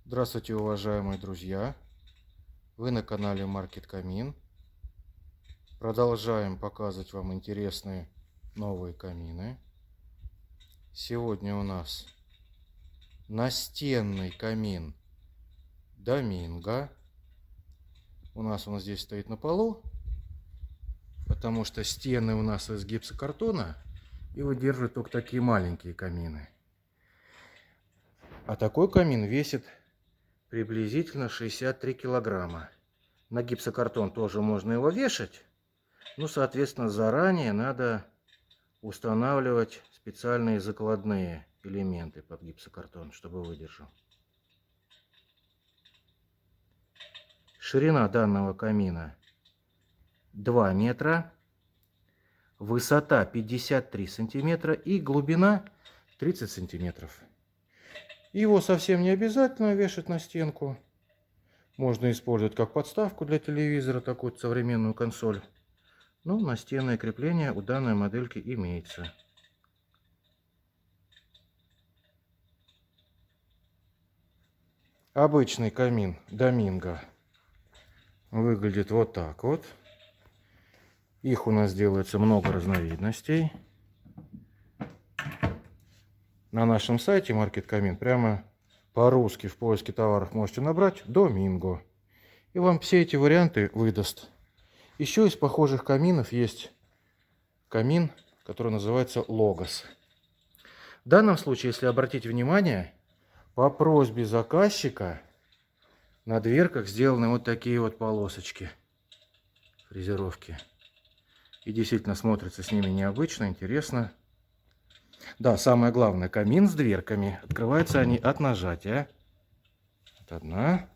Здравствуйте, уважаемые друзья! Вы на канале Market Камин. Продолжаем показывать вам интересные новые камины. Сегодня у нас настенный камин Доминго. У нас он здесь стоит на полу, потому что стены у нас из гипсокартона и выдерживают только такие маленькие камины. А такой камин весит приблизительно 63 килограмма. На гипсокартон тоже можно его вешать, но, соответственно, заранее надо устанавливать специальные закладные элементы под гипсокартон, чтобы выдержал. Ширина данного камина 2 метра, высота 53 сантиметра и глубина 30 сантиметров. Его совсем не обязательно вешать на стенку. Можно использовать как подставку для телевизора, такую современную консоль. Но настенное крепление у данной модельки имеется. Обычный камин Доминго выглядит вот так вот. Их у нас делается много разновидностей. На нашем сайте Market Камин прямо по-русски в поиске товаров можете набрать Доминго. И вам все эти варианты выдаст. Еще из похожих каминов есть камин, который называется Логос. В данном случае, если обратить внимание, по просьбе заказчика на дверках сделаны вот такие вот полосочки, фрезеровки. И действительно смотрится с ними необычно, интересно. Да, самое главное, камин с дверками. Открываются они от нажатия. Вот одна.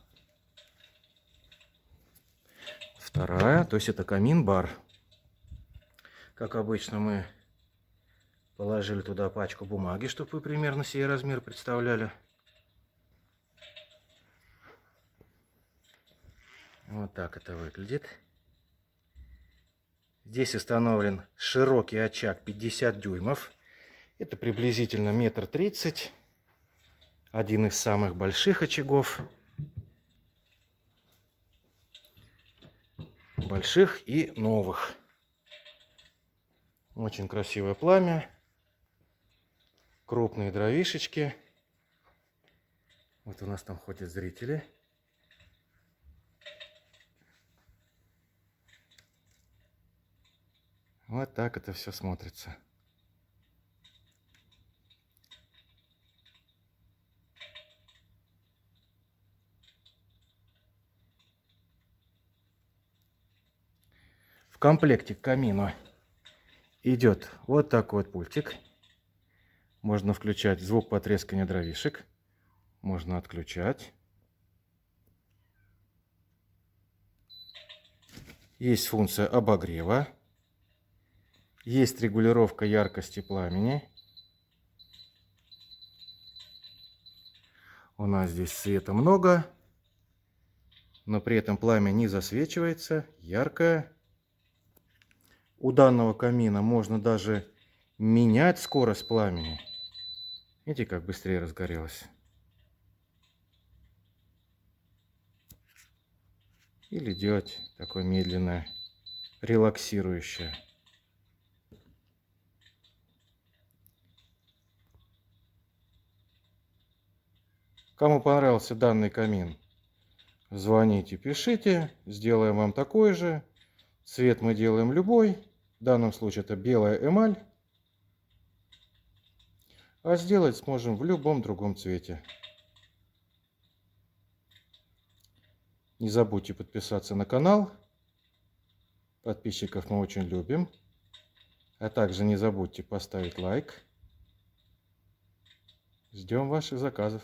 Вторая, то есть это камин-бар. Как обычно, мы положили туда пачку бумаги, чтобы вы примерно сей размер представляли. Вот так это выглядит. Здесь установлен широкий очаг 50 дюймов. Это приблизительно 1,30 м. Один из самых больших очагов. Больших и новых. Очень красивое пламя. Крупные дровишечки. Вот у нас там ходят зрители. Вот так это все смотрится. В комплекте к камину идет вот такой вот пультик. Можно включать звук потрескивания дровишек. Можно отключать. Есть функция обогрева. Есть регулировка яркости пламени. У нас здесь света много, но при этом пламя не засвечивается, яркое. У данного камина можно даже менять скорость пламени. Видите, как быстрее разгорелось. Или делать такое медленное, релаксирующее. Кому понравился данный камин, звоните, пишите, сделаем вам такой же. Цвет мы делаем любой. В данном случае это белая эмаль. А сделать сможем в любом другом цвете. Не забудьте подписаться на канал. Подписчиков мы очень любим. А также не забудьте поставить лайк. Ждем ваших заказов.